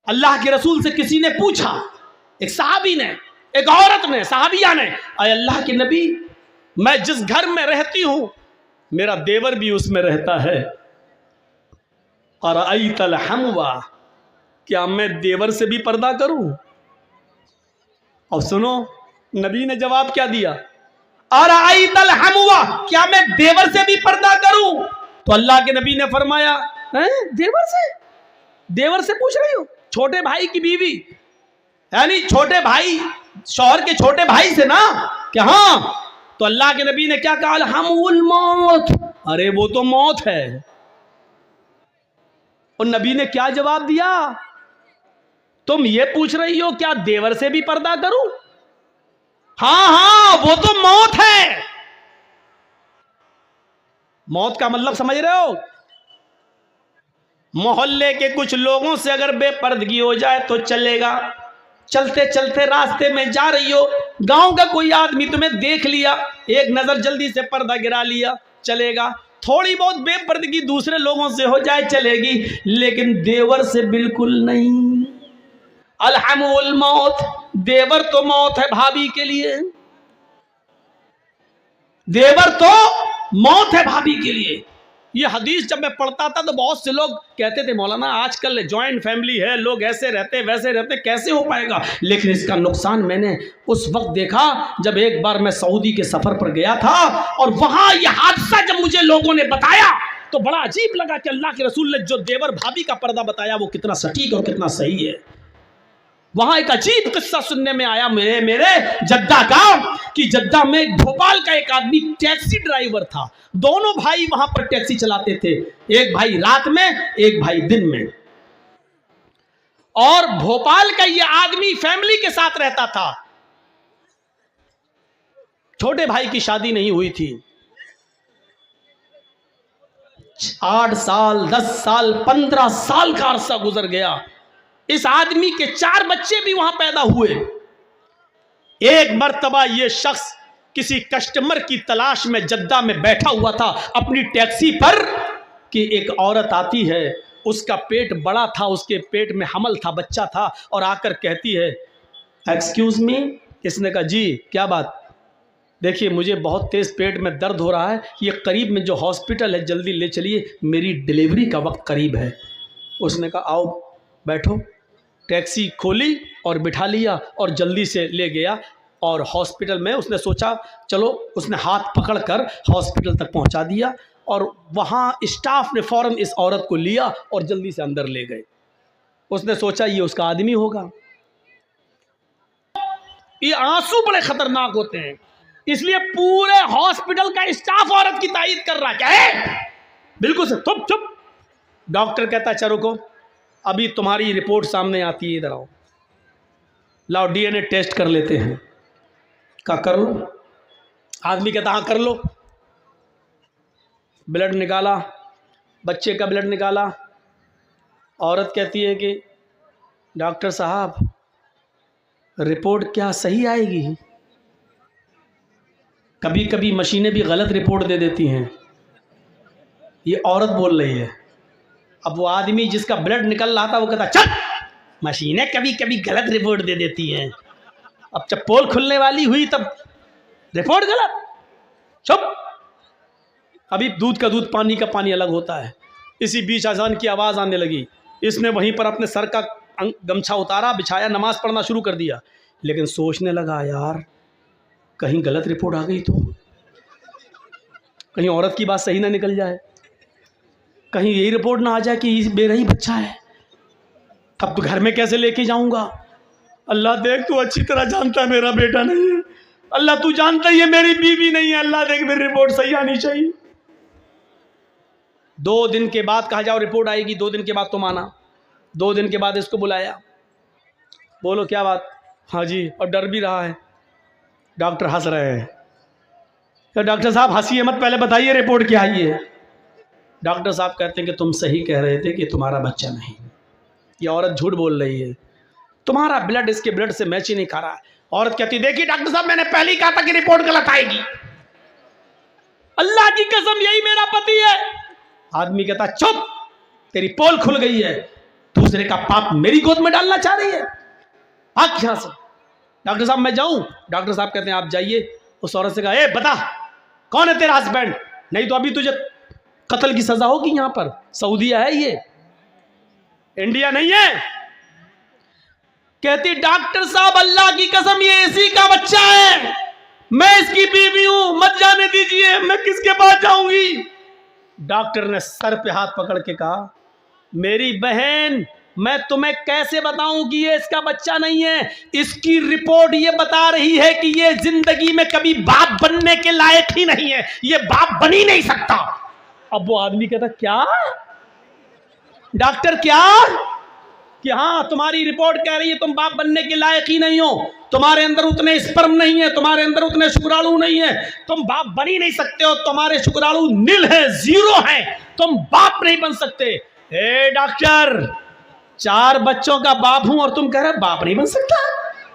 अल्लाह के रसूल से किसी ने पूछा, एक सहाबी ने, एक औरत ने, सहाबिया ने, अय अल्लाह के नबी, मैं जिस घर में रहती हूं मेरा देवर भी उसमें रहता है, और अईतल हमवा, क्या मैं देवर से भी पर्दा करूं? और सुनो नबी ने जवाब क्या दिया, और अईतल हमवा, क्या मैं देवर से भी पर्दा करूं? तो अल्लाह के नबी ने फरमाया, देवर से पूछ रही हो? छोटे भाई की बीवी, यानी छोटे भाई, शौहर के छोटे भाई से ना, क्या? हाँ। तो अल्लाह के नबी ने क्या कहा, हमउल मौत, अरे वो तो मौत है। और नबी ने क्या जवाब दिया, तुम ये पूछ रही हो क्या देवर से भी पर्दा करूं? हाँ हाँ, वो तो मौत है। मौत का मतलब समझ रहे हो? मोहल्ले के कुछ लोगों से अगर बेपर्दगी हो जाए तो चलेगा। चलते चलते रास्ते में जा रही हो, गांव का कोई आदमी तुम्हें देख लिया, एक नजर जल्दी से पर्दा गिरा लिया, चलेगा। थोड़ी बहुत बेपर्दगी दूसरे लोगों से हो जाए चलेगी, लेकिन देवर से बिल्कुल नहीं। अलहमुल मौत, देवर तो मौत है भाभी के लिए, देवर तो मौत है भाभी के लिए। ये हदीस जब मैं पढ़ता था तो बहुत से लोग कहते थे, मौलाना आजकल जॉइंट फैमिली है, लोग ऐसे रहते वैसे रहते, कैसे हो पाएगा? लेकिन इसका नुकसान मैंने उस वक्त देखा जब एक बार मैं सऊदी के सफर पर गया था, और वहां यह हादसा जब मुझे लोगों ने बताया तो बड़ा अजीब लगा कि अल्लाह के रसूल ने जो देवर भाभी का पर्दा बताया वो कितना सटीक और कितना सही है। वहां एक अजीब किस्सा सुनने में आया मेरे जद्दा का, कि जद्दा में भोपाल का एक आदमी टैक्सी ड्राइवर था। दोनों भाई वहां पर टैक्सी चलाते थे, एक भाई रात में एक भाई दिन में। और भोपाल का ये आदमी फैमिली के साथ रहता था। छोटे भाई की शादी नहीं हुई थी, 8 साल 10 साल 15 साल का अरसा गुजर गया। इस आदमी के 4 बच्चे भी वहां पैदा हुए। एक मर्तबा ये शख्स किसी कस्टमर की तलाश में जद्दा में बैठा हुआ था अपनी टैक्सी पर, कि एक औरत आती है, उसका पेट बड़ा था, उसके पेट में हमल था, बच्चा था, और आकर कहती है, एक्सक्यूज मी। इसने कहा जी क्या बात? देखिए मुझे बहुत तेज पेट में दर्द हो रहा है, ये करीब में जो हॉस्पिटल है जल्दी ले चलिए, मेरी डिलीवरी का वक्त करीब है। उसने कहा आओ बैठो। टैक्सी खोली और बिठा लिया और जल्दी से ले गया, और हॉस्पिटल में उसने सोचा चलो, उसने हाथ पकड़कर हॉस्पिटल तक पहुंचा दिया, और वहां स्टाफ ने फौरन इस औरत को लिया और जल्दी से अंदर ले गए। उसने सोचा ये उसका आदमी होगा। ये आंसू बड़े खतरनाक होते हैं, इसलिए पूरे हॉस्पिटल का स्टाफ औरत की तारीफ कर रहा है। क्या है? बिल्कुल से चुप चुप। डॉक्टर कहता है चलो को, अभी तुम्हारी रिपोर्ट सामने आती है, इधर आओ, लाओ डीएनए टेस्ट कर लेते हैं। क्या कर लो? आदमी कहता हाँ कर लो। ब्लड निकाला, बच्चे का ब्लड निकाला। औरत कहती है कि डॉक्टर साहब रिपोर्ट क्या सही आएगी? कभी कभी मशीनें भी गलत रिपोर्ट दे देती हैं। ये औरत बोल रही है। अब वो आदमी जिसका ब्लड निकल रहा था वो कहता चल, मशीनें कभी कभी गलत रिपोर्ट दे देती हैं। अब जब पोल खुलने वाली हुई तब रिपोर्ट गलत। चुप। अभी दूध का दूध पानी का पानी अलग होता है। इसी बीच अजान की आवाज़ आने लगी। इसने वहीं पर अपने सर का गमछा उतारा, बिछाया, नमाज पढ़ना शुरू कर दिया। लेकिन सोचने लगा यार कहीं गलत रिपोर्ट आ गई तो, कहीं औरत की बात सही ना निकल जाए, कहीं यही रिपोर्ट ना आ जाए कि मेरा ही बच्चा है, तब तो घर में कैसे लेके जाऊंगा? अल्लाह देख तू अच्छी तरह जानता है मेरा बेटा नहीं है, अल्लाह तू जानता ही है मेरी बीवी नहीं है, अल्लाह देख मेरी रिपोर्ट सही आनी चाहिए। 2 दिन के बाद कहा जाओ रिपोर्ट आएगी, 2 दिन के बाद तुम आना। 2 दिन के बाद इसको बुलाया, बोलो क्या बात? हाँ जी, और डर भी रहा है। डॉक्टर हंस रहे हैं। तो डॉक्टर साहब हंसिए मत, पहले बताइए रिपोर्ट क्या आई है। डॉक्टर साहब कहते हैं कि तुम सही कह रहे थे कि तुम्हारा बच्चा नहीं। ये औरत झूठ बोल रही है, तुम्हारा ब्लड इसके ब्लड से मैच ही नहीं खा रहा है। औरत कहती देखिए डॉक्टर साहब मैंने पहले ही कहा था कि रिपोर्ट गलत आएगी, अल्लाह की कसम यही मेरा पति है। आदमी कहता चुप, तेरी पोल खुल गई है, दूसरे का पाप मेरी गोद में डालना चाह रही है, भाग यहां से। डॉक्टर साहब मैं जाऊं? डॉक्टर साहब कहते हैं आप जाइए। उस औरत से कहा, ए बता कौन है तेरा हस्बैंड, नहीं तो अभी तुझे कत्ल की सजा होगी। यहां पर सऊदीया है, ये इंडिया नहीं है। कहती डॉक्टर साहब अल्लाह की कसम ये इसी का बच्चा है, मैं इसकी बीवी हूं, मत जाने दीजिए, मैं किसके पास जाऊंगी। डॉक्टर ने सर पे हाथ पकड़ के कहा, मेरी बहन मैं तुम्हें कैसे बताऊं कि ये इसका बच्चा नहीं है, इसकी रिपोर्ट ये बता रही है कि ये जिंदगी में कभी बाप बनने के लायक ही नहीं है, ये बाप बन ही नहीं सकता। अब वो आदमी कहता क्या डॉक्टर, क्या कि हाँ तुम्हारी रिपोर्ट कह रही है तुम बाप बनने के लायक ही नहीं हो, तुम्हारे अंदर उतने स्पर्म नहीं है, तुम्हारे अंदर उतने शुक्राणु नहीं है, तुम बाप बन ही नहीं सकते हो, तुम्हारे शुक्राणु नील है, जीरो है, तुम बाप नहीं बन सकते। ए डॉक्टर 4 बच्चों का बाप हूं और तुम कह रहे बाप नहीं बन सकता,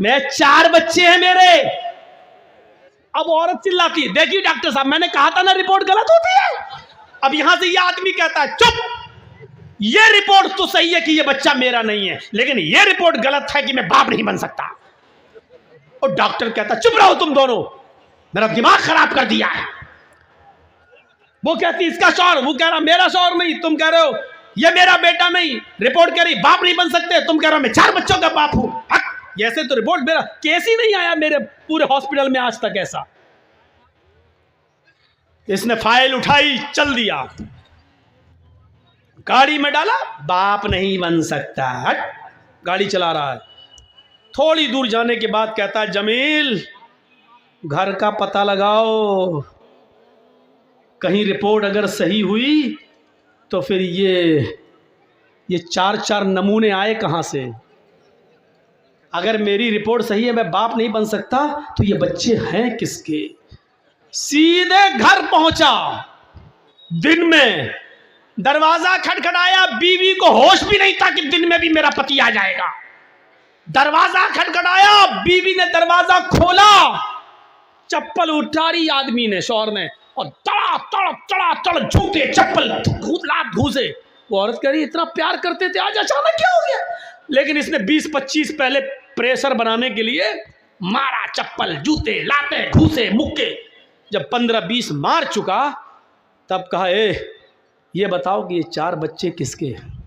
मैं 4 बच्चे हैं मेरे। अब औरत चिल्लाती, देखिए डॉक्टर साहब मैंने कहा था ना रिपोर्ट गलत होती है। अब यहां से यह आदमी कहता है चुप, ये रिपोर्ट तो सही है कि ये बच्चा मेरा नहीं है, लेकिन ये रिपोर्ट गलत है कि मैं बाप नहीं बन सकता। और डॉक्टर कहता चुप रहो तुम दोनों, मेरा दिमाग खराब कर दिया है। वो कहती इसका शौहर, वो कह रहा मेरा शौहर नहीं, तुम कह रहे हो ये मेरा बेटा नहीं, रिपोर्ट कह रही बाप नहीं बन सकते, तुम कह रहे हो मैं 4 बच्चों का बाप हूं। ऐसे तो रिपोर्ट मेरा केस ही नहीं आया मेरे पूरे हॉस्पिटल में आज तक ऐसा। इसने फाइल उठाई, चल दिया, गाड़ी में डाला, बाप नहीं बन सकता, हट, गाड़ी चला रहा है। थोड़ी दूर जाने के बाद कहता है जमील घर का पता लगाओ, कहीं रिपोर्ट अगर सही हुई तो फिर ये 4 नमूने आए कहां से। अगर मेरी रिपोर्ट सही है मैं बाप नहीं बन सकता तो ये बच्चे हैं किसके। सीधे घर पहुंचा, दिन में दरवाजा खटखटाया, बीवी को होश भी नहीं था कि दिन में भी मेरा पति आ जाएगा। दरवाजा खटखटाया, बीवी ने दरवाजा खोला, चप्पल उठारी आदमी ने, शौहर ने, और तड़ा तड़ तड़ा तड़ जूते चप्पल लात घूसे। वो औरत कह रही इतना प्यार करते थे आज अचानक क्या हो गया। लेकिन इसने 20-25 पहले प्रेशर बनाने के लिए मारा, चप्पल जूते लाते घूसे मुक्के। जब 15-20 मार चुका तब कहा ये बताओ कि ये 4 बच्चे किसके हैं।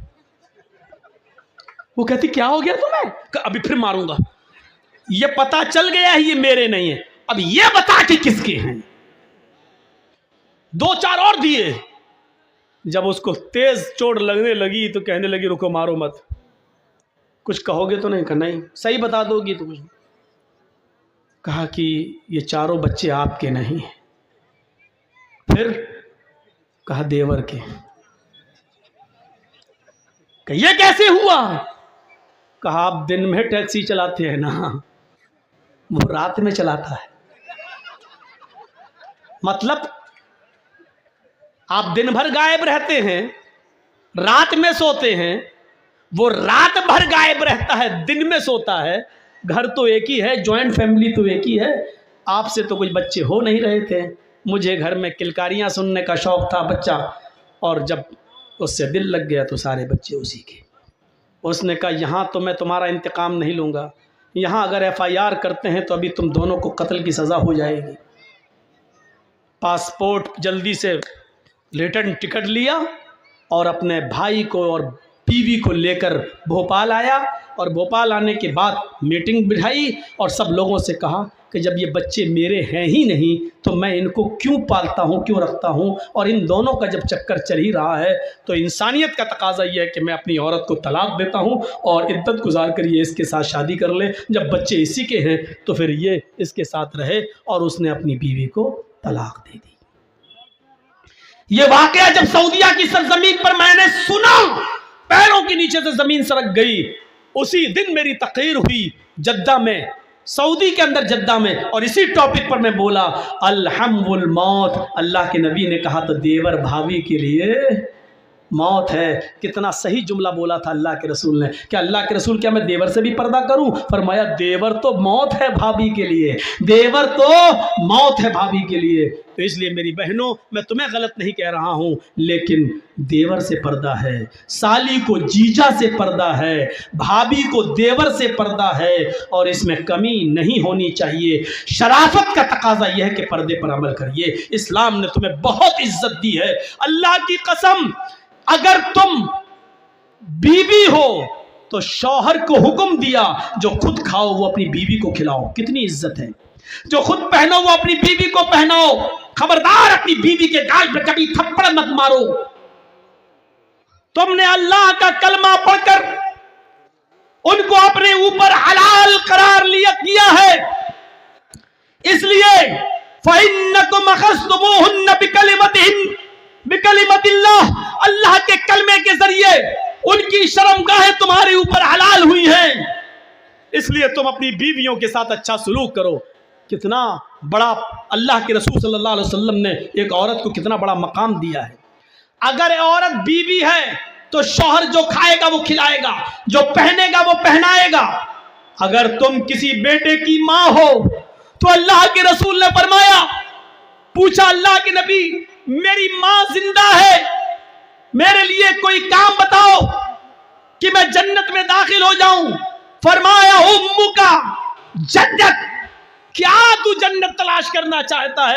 वो कहती क्या हो गया तुम्हें? अभी फिर मारूंगा, ये पता चल गया है ये मेरे नहीं है, अब ये बता कि किसके हैं। 2-4 और दिए। जब उसको तेज चोट लगने लगी तो कहने लगी रुको मारो मत, कुछ कहोगे तो नहीं? नहीं सही बता दोगी तो कुछ। कहा कि ये 4 बच्चे आपके नहीं हैं। फिर कहा देवर के। ये कैसे हुआ? कहा आप दिन में टैक्सी चलाते हैं ना, वो रात में चलाता है। मतलब आप दिन भर गायब रहते हैं, रात में सोते हैं, वो रात भर गायब रहता है, दिन में सोता है। घर तो एक ही है, जॉइंट फैमिली तो एक ही है। आपसे तो कुछ बच्चे हो नहीं रहे थे, मुझे घर में किलकारियां सुनने का शौक था बच्चा, और जब उससे दिल लग गया तो सारे बच्चे उसी के। उसने कहा यहाँ तो मैं तुम्हारा इंतकाम नहीं लूँगा, यहाँ अगर FIR करते हैं तो अभी तुम दोनों को कत्ल की सज़ा हो जाएगी। पासपोर्ट जल्दी से रिटर्न टिकट लिया और अपने भाई को और बीवी को लेकर भोपाल आया, और भोपाल आने के बाद मीटिंग बिठाई और सब लोगों से कहा कि जब ये बच्चे मेरे हैं ही नहीं तो मैं इनको क्यों पालता हूँ, क्यों रखता हूँ, और इन दोनों का जब चक्कर चल ही रहा है तो इंसानियत का तकाजा ये है कि मैं अपनी औरत को तलाक देता हूँ और इद्दत गुजार कर ये इसके साथ शादी कर ले, जब बच्चे इसी के हैं तो फिर ये इसके साथ रहे। और उसने अपनी बीवी को तलाक दे दी। ये वाकया जब सऊदीया की सरजमीन पर मैंने सुना, पैरों के नीचे से जमीन सरक गई। उसी दिन मेरी तकरीर हुई जद्दा में, सऊदी के अंदर जद्दा में, और इसी टॉपिक पर मैं बोला अलहम्दुल मौत। अल्लाह के नबी ने कहा तो देवर भाभी के लिए मौत है। कितना सही जुमला बोला था अल्लाह के रसूल ने। क्या अल्लाह के रसूल, क्या मैं देवर से भी पर्दा करूं? फरमाया देवर तो मौत है भाभी के लिए, देवर तो मौत है भाभी के लिए। तो इसलिए मेरी बहनों, मैं तुम्हें गलत नहीं कह रहा हूं, लेकिन देवर से पर्दा है, साली को जीजा से पर्दा है, भाभी को देवर से पर्दा है, और इसमें कमी नहीं होनी चाहिए। शराफत का तकाजा यह है कि पर्दे पर अमल करिए। इस्लाम ने तुम्हें बहुत इज्जत दी है। अल्लाह की कसम, अगर तुम बीवी हो तो शौहर को हुक्म दिया जो खुद खाओ वो अपनी बीवी को खिलाओ। कितनी इज्जत है। जो खुद पहनो वो अपनी बीवी को पहनाओ। खबरदार अपनी बीवी के गाल पर कभी थप्पड़ मत मारो। तुमने अल्लाह का कलमा पढ़कर उनको अपने ऊपर हलाल करार किया है, इसलिए फ़इन्नकुम अख़ज़्तुमूहुन्न बिकलिमतिल्लाह, अल्लाह के कलमे के जरिए उनकी शर्मगाहें तुम्हारे ऊपर हलाल हुई हैं, इसलिए तुम अपनी बीवियों के साथ अच्छा सलूक करो। कितना बड़ा अल्लाह के रसूल सल्लल्लाहु अलैहि वसल्लम ने एक औरत को कितना बड़ा मकाम दिया है। अगर औरत बीवी है तो शौहर जो खाएगा वो खिलाएगा, जो पहनेगा वो पहनाएगा। अगर तुम किसी बेटे की माँ हो तो अल्लाह के रसूल ने फरमाया, पूछा अल्लाह के नबी, मेरी माँ जिंदा है, मेरे लिए कोई काम बताओ कि मैं जन्नत में दाखिल हो जाऊं। फरमाया उम्मुका जन्नत, क्या तू जन्नत तलाश करना चाहता है?